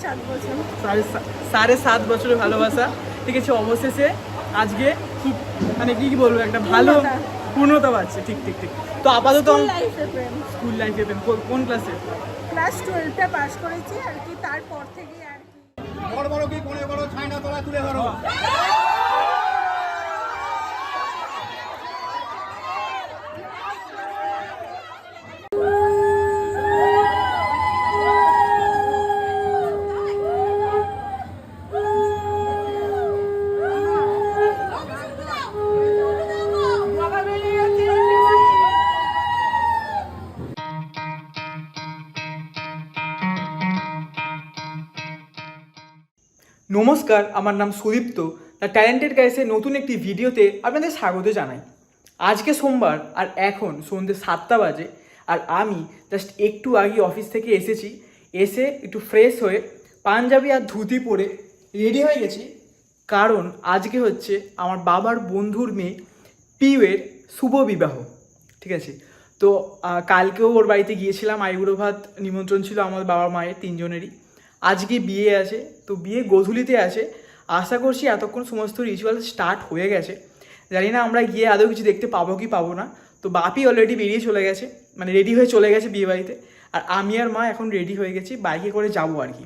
7.5 বছর। 7.5 বছরের ভালোবাসা, ঠিক আছে। অবশেষে আজকে খুব মানে কি বলবো, একটা ভালো পূর্ণতা পাচ্ছে। ঠিক ঠিক ঠিক। তো আপাতত স্কুল লাইফে প্রেম। কোন ক্লাসে? ক্লাস 12টা পাস করেছি আর কি, তারপর থেকে আর কি। বড় বড় কি কোনে বড় ছাইনা তোলা তুলে ধরো। নমস্কার, আমার নাম সুদীপ্ত। দ্য ট্যালেন্টেড গাইসের নতুন একটি ভিডিওতে আপনাদের স্বাগত জানাই। আজকে সোমবার আর এখন সন্ধ্যে 7টা বাজে, আর আমি জাস্ট একটু আগে অফিস থেকে এসেছি। এসে একটু ফ্রেশ হয়ে পাঞ্জাবি আর ধুতি পরে রেডি হয়ে গেছি, কারণ আজকে হচ্ছে আমার বাবার বন্ধুর মেয়ে পিউয়ের শুভ বিবাহ, ঠিক আছে। তো কালকেও ওর বাড়িতে গিয়েছিলাম, আইবুড়ো ভাত নিমন্ত্রণ ছিল আমার বাবা মায়ের তিনজনেরই। আজকে বিয়ে আছে, তো বিয়ে গোধূলিতে আছে। আশা করছি এতক্ষণ সমস্ত রিচুয়াল স্টার্ট হয়ে গেছে। জানি না আমরা গিয়ে আদৌ কিছু দেখতে পাবো কি পাবো না। তো বাপি অলরেডি বেরিয়ে চলে গেছে, মানে রেডি হয়ে চলে গেছে বিয়ে বাড়িতে। আর আমি আর মা এখন রেডি হয়ে গেছি, বাইকে করে যাবো আর কি।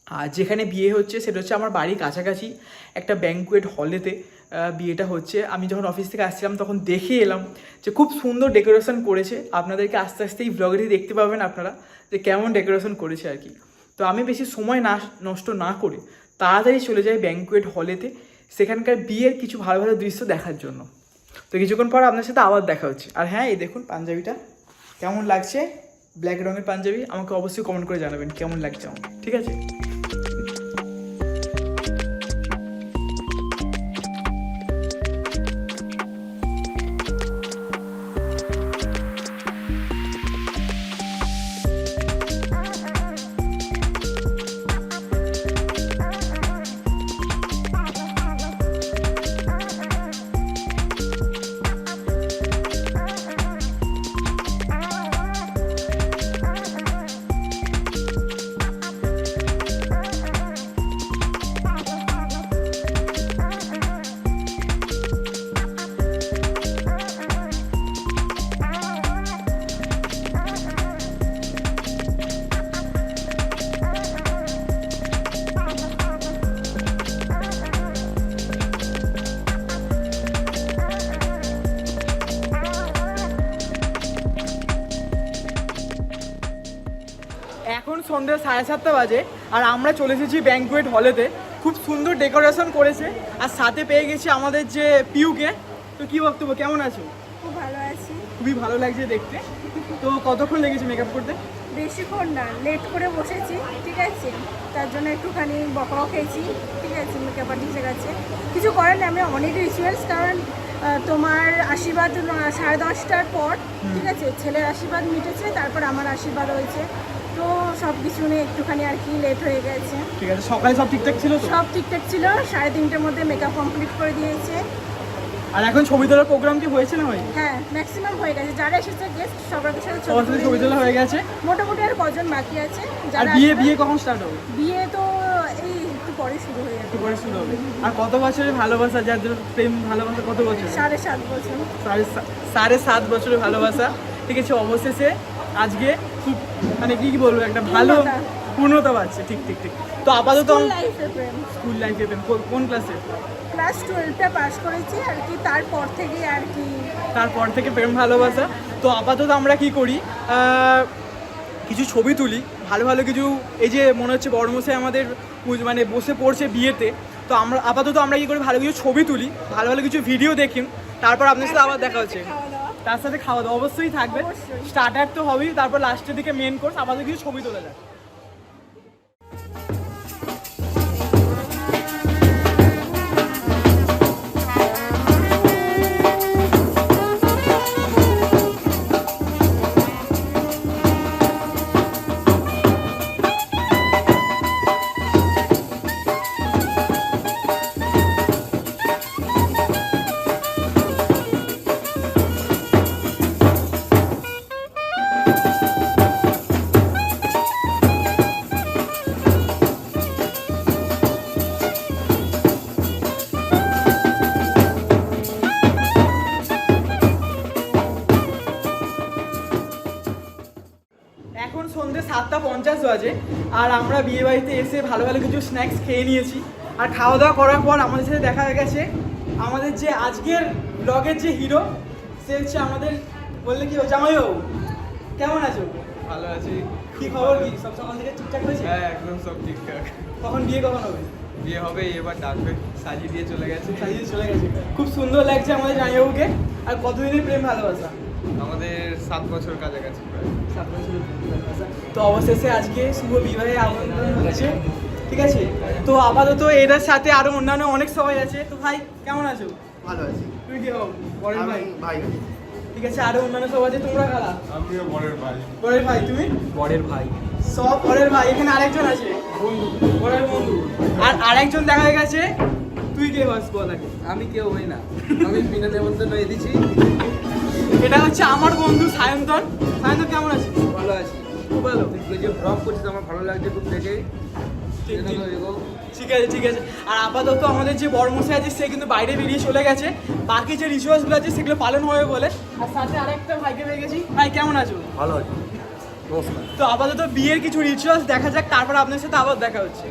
আর যেখানে বিয়ে হচ্ছে সেটা হচ্ছে আমার বাড়ির কাছাকাছি একটা ব্যাঙ্কুয়েট হলেতে বিয়েটা হচ্ছে। আমি যখন অফিস থেকে আসছিলাম তখন দেখে এলাম যে খুব সুন্দর ডেকোরেশন করেছে। আপনাদেরকে আস্তে আস্তে এই ব্লগেটি দেখতে পাবেন আপনারা যে কেমন ডেকোরেশন করেছে আর কি। তো আমি বেশি সময় নষ্ট না করে তাড়াতাড়ি চলে যাই ব্যাঙ্কুয়েট হলেতে, সেখানকার বিয়ের কিছু ভালো ভালো দৃশ্য দেখার জন্য। তো কিছুক্ষণ পর আপনার সাথে আবার দেখা হচ্ছে। আর হ্যাঁ, এই দেখুন পাঞ্জাবিটা কেমন লাগছে, ব্ল্যাক রঙের পাঞ্জাবি। আমাকে অবশ্যই কমেন্ট করে জানাবেন কেমন লাগছে আমার, ঠিক আছে। এখন সন্ধ্যে 7:30 বাজে, আর আমরা চলে এসেছি ব্যাঙ্কুয়েট হলেতে। খুব সুন্দর ডেকোরেশন করেছে, আর সাথে পেয়ে গেছি আমাদের যে পিউকে। তো কি বক্তব্য, কেমন আছো? খুব ভালো আছি। খুবই ভালো লাগছে দেখতে। তো কতক্ষণ লেগেছে মেকআপ করতে? বেশিক্ষণ না, লেট করে বসেছি, ঠিক আছে। তার জন্য একটুখানি বকাও খেয়েছি, ঠিক আছে। মেকআপ আর্টিস্টের কাছে কিছু করার নেই, আমি অনেক রিচুয়ালস, কারণ তোমার আশীর্বাদ 10:30টার পর, ঠিক আছে, ছেলের আশীর্বাদ মিটেছে, তারপর আমার আশীর্বাদ হয়েছে। তো সব কিছু নিয়ে একটুখানি আর কি লেট হয়ে গেছে। ঠিক আছে, সকালে সব ঠিকঠাক ছিল তো? সব ঠিকঠাক ছিল, 3:30টার মধ্যে মেকআপ কমপ্লিট করে দিয়েছে। আর এখন ছবি তোলার প্রোগ্রাম কি হয়েছে না হয়? হ্যাঁ, ম্যাক্সিমাম হয়ে গেছে। যারা এসেছে গেস্ট সবার সাথে ছবি তোলা হয়ে গেছে। মোটামুটি আর কজন বাকি আছে। আর বিয়ে কখন স্টার্ট হবে? বিয়ে তো এই একটু পরে শুরু হয়ে যাবে। আর কত বছরের ভালোবাসা, যাদের প্রেম ভালোবাসা কত বছর? 7.5 বছর। 7.5 বছরের ভালোবাসা, ঠিক আছে। অবশেষে আজকে খুব মানে কি বলবো, একটা ভালো পূর্ণতা পাচ্ছে। ঠিক ঠিক ঠিক। তো আপাতত স্কুল লাইফে প্রেম। কোন ক্লাসে? ক্লাস 12টা পাস করেছি আর কি, তারপর থেকে প্রেম ভালোবাসা। তো আপাতত আমরা কি করি, কিছু ছবি তুলি ভালো ভালো কিছু। এই যে মনে হচ্ছে বড়মশাই আমাদের মানে বসে পড়ছে বিয়েতে। তো আমরা কি করি, ভালো কিছু ছবি তুলি, ভালো ভালো কিছু ভিডিও দেখি, তারপর আপনার সাথে আবার দেখা হচ্ছে। তার সাথে খাওয়া দাওয়া অবশ্যই থাকবে, স্টার্টার তো হবেই, তারপর লাস্টের দিকে মেন কোর্স। আপাতত কিছু ছবি তোলা যায়। বাজে, আর আমরা বিয়ে বাড়িতে এসে ভালো ভালো কিছু স্ন্যাক্স খেয়ে নিয়েছি। আর খাওয়া দাওয়া করার পর আমাদের সাথে দেখা হয়ে গেছে আমাদের যে আজকের ব্লগের যে হিরো, সে হচ্ছে আমাদের, বললে কি জামাইবাবু। কেমন আছো? ভালো আছি। কি খবর, কি সব সকাল থেকে ঠিকঠাক হয়েছে? হ্যাঁ, একদম সব ঠিকঠাক। কখন বিয়ে, কখন হবে? বিয়ে হবে, এবার ডাকবে, সাজিয়ে দিয়ে চলে গেছে। সাজিয়ে চলে গেছে। খুব সুন্দর লাগছে আমাদের জামাইবাবুকে। আর কতদিনের প্রেম ভালোবাসা? আমাদের 7 বছর কাছাকাছি প্রায়। 7 বছরের প্রেম ভালোবাসা। তো অবশেষে আজকে শুভ বিবাহে আমন্ত্রণ হচ্ছে, ঠিক আছে? তো আপাতত এদের সাথে আরো অন্যান্য অনেক সবাই আছে। তো ভাই কেমন আছো? ভালো আছি। তুই কি হও? বড়ের ভাই? ভাই ঠিক আছে, আরো অন্যান্য সব আছে। তোমরা কারা? আমিও বড়ের ভাই। বড়ের ভাই। তুমি? বরের ভাই। সব বড়ের ভাই। এখানে আরেকজন আছে, বড়ের বন্ধু। আর আরেকজন দেখা হয়ে গেছে। তুই কে হস বল আগে? আমি কেউ হই না, আমি বিনা নেমন্তন্ন দিচ্ছি। এটা হচ্ছে আমার বন্ধু সায়ন্তন। সায়ন্তন কেমন আছিস? ভালো আছি। খুব ভালো। তুই যে ব্লগ করছিস আমার ভালো লাগছে খুব দেখে। ঠিক আছে, ঠিক আছে। আর আপাতত আমাদের যে বড়মশাই আছে সে কিন্তু বাইরে বেরিয়ে চলে গেছে, বাকি যে রিচুয়ালসগুলো আছে সেগুলো পালন হবে বলে। আর সাথে আরেকটা ভাইকে পেয়ে গেছি। ভাই কেমন আছো? ভালো আছি। নমস্কার। তো আপাতত বিয়ের কিছু রিচুয়ালস দেখা যাক, তারপর আপনার সাথে আবার দেখা হচ্ছে।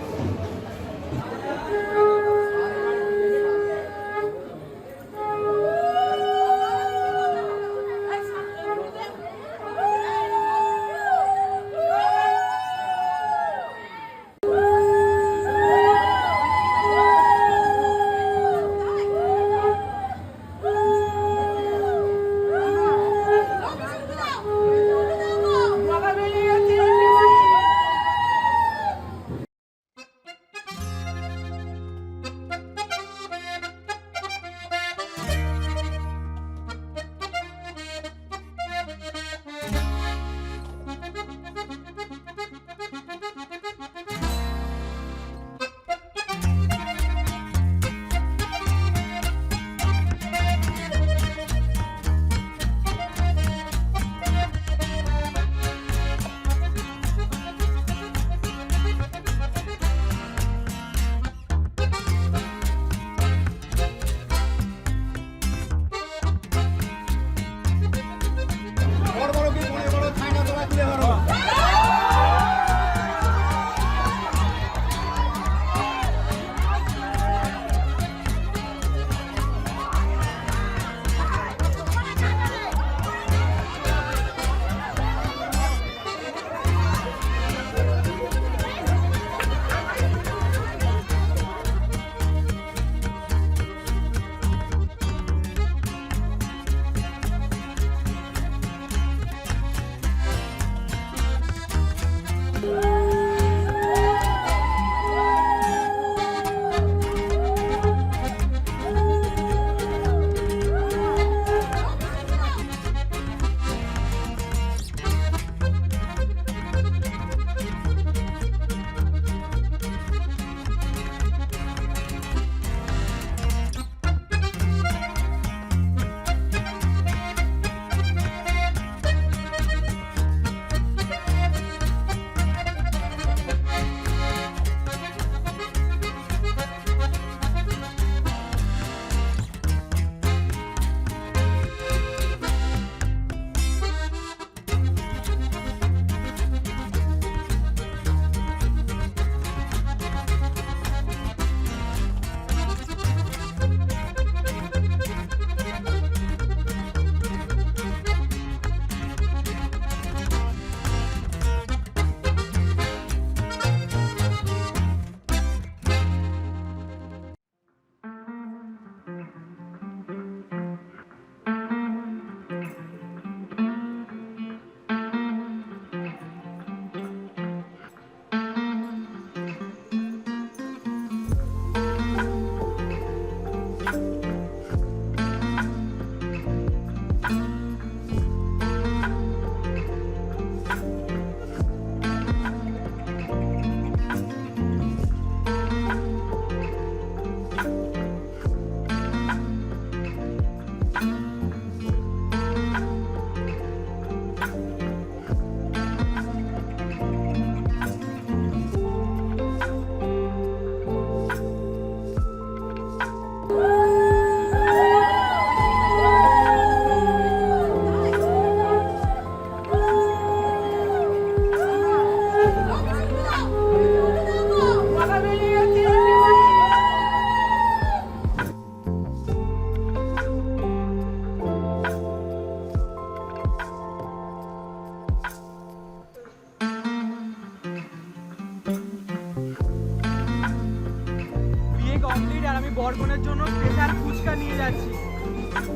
আমি বরকনের জন্য স্পেশাল ফুচকা নিয়ে যাচ্ছি।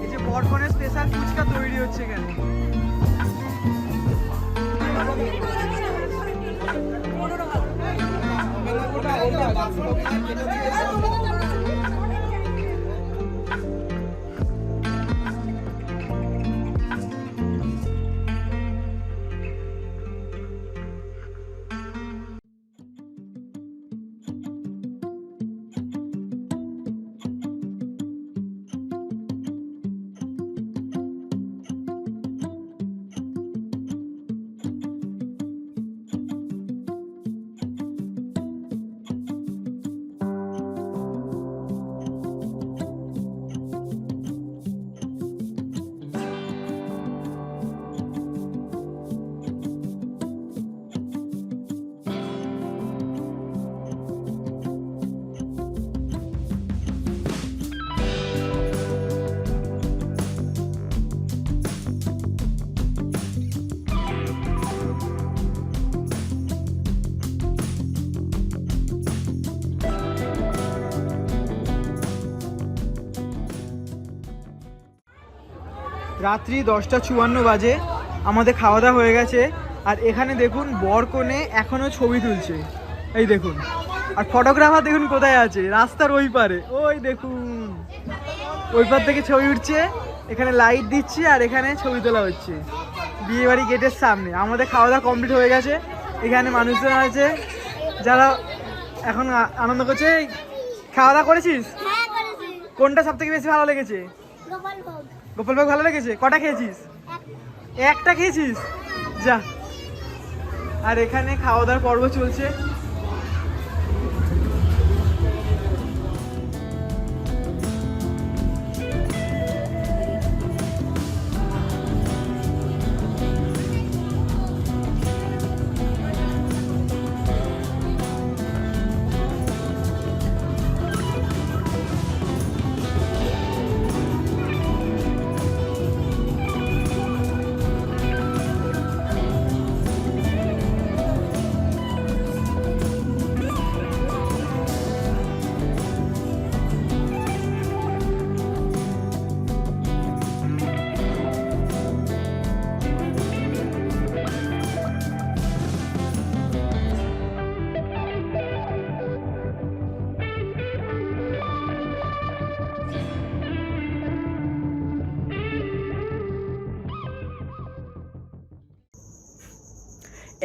এই যে বরকনের স্পেশাল ফুচকা তৈরি হচ্ছে এখানে। রাত্রি 10:54 বাজে, আমাদের খাওয়া দাওয়া হয়ে গেছে। আর এখানে দেখুন বরকনে এখনও ছবি তুলছে, এই দেখুন। আর ফটোগ্রাফার দেখুন কোথায় আছে, রাস্তার ওই পারে, ওই দেখুন ওই পার থেকে ছবি উঠছে। এখানে লাইট দিচ্ছে আর এখানে ছবি তোলা হচ্ছে বিয়েবাড়ি গেটের সামনে। আমাদের খাওয়া দাওয়া কমপ্লিট হয়ে গেছে। এখানে মানুষজন আছে যারা এখন আনন্দ করছে। খাওয়া দাওয়া করেছিস? হ্যাঁ করেছি। কোনটা সব থেকে বেশি ভালো লেগেছে? গোপালভোগ। গোপালভোগ ভালো লেগেছে? কটা খেয়েছিস? একটা খেয়েছিস? যা। আর এখানে খাওয়া দাওয়ার পর্ব চলছে।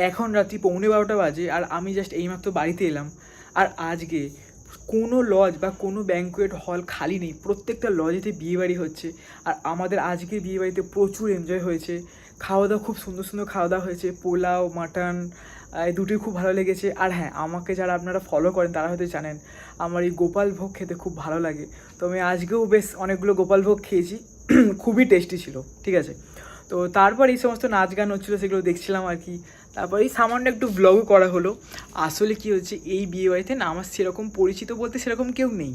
এখন রাত্রি 11:15 বাজে আর আমি জাস্ট এইমাত্র বাড়িতে এলাম। আর আজকে কোনো লজ বা কোনো ব্যাঙ্কুয়েট হল খালি নেই, প্রত্যেকটা লজেতে বিয়েবাড়ি হচ্ছে। আর আমাদের আজকে বিয়েবাড়িতে প্রচুর এনজয় হয়েছে। খাওয়া দাওয়া খুব সুন্দর সুন্দর খাওয়া দাওয়া হয়েছে, পোলাও, মাটন, এই দুটোই খুব ভালো লেগেছে। আর হ্যাঁ, আমাকে যারা আপনারা ফলো করেন তারা হয়তো জানেন আমার এই গোপাল ভোগ খেতে খুব ভালো লাগে। তো আমি আজকেও বেশ অনেকগুলো গোপাল ভোগ খেয়েছি, খুবই টেস্টি ছিল, ঠিক আছে। তো তারপর এই সমস্ত নাচ গান হচ্ছিলো, সেগুলো দেখছিলাম আর কি। তারপর এই সামান্য একটু ব্লগও করা হলো। আসলে কি হচ্ছে, এই বিয়ে বাড়িতে না আমার সেরকম পরিচিত বলতে সেরকম কেউ নেই।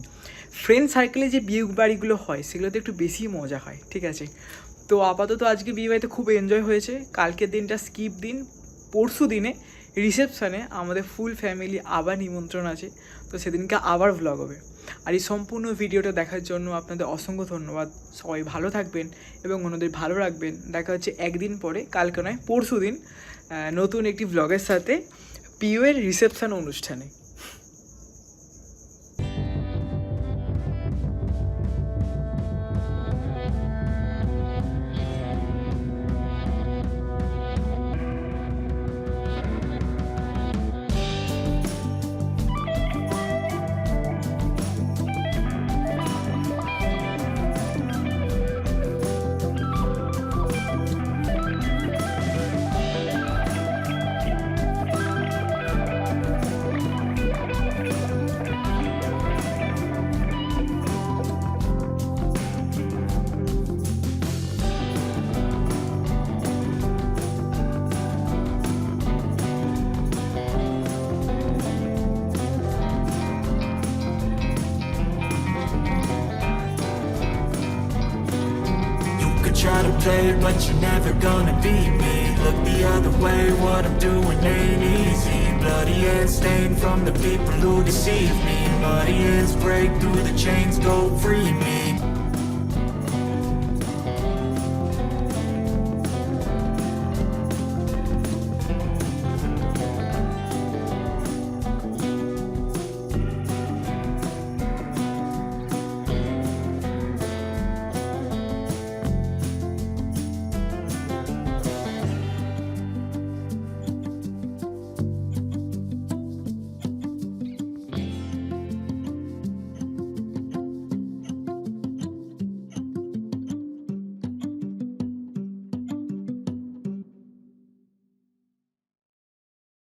ফ্রেন্ড সার্কেলে যে বিয়ে বাড়িগুলো হয় সেগুলোতে একটু বেশি মজা হয়, ঠিক আছে। তো আপাতত আজকে বিয়ে বাড়িতে খুব এনজয় হয়েছে। কালকের দিনটা স্কিপ দিন, পরশু দিনে রিসেপশানে আমাদের ফুল ফ্যামিলি আবার নিমন্ত্রণ আছে, তো সেদিনকে আবার ভ্লগ হবে। আর এই সম্পূর্ণ ভিডিওটা দেখার জন্য আপনাদের অসংখ্য ধন্যবাদ। সবাই ভালো থাকবেন এবং অন্যদের ভালো রাখবেন। দেখা হচ্ছে একদিন পরে, কালকে নয় পরশু দিন, নতুন একটি ভ্লগের সাথে পিওর রিসেপশন অনুষ্ঠানে। Try to play, but you're never gonna beat me. Look the other way, what I'm doing ain't easy. bloody hands stained from the people who deceive me. Muddy hands break through the chains, go free me.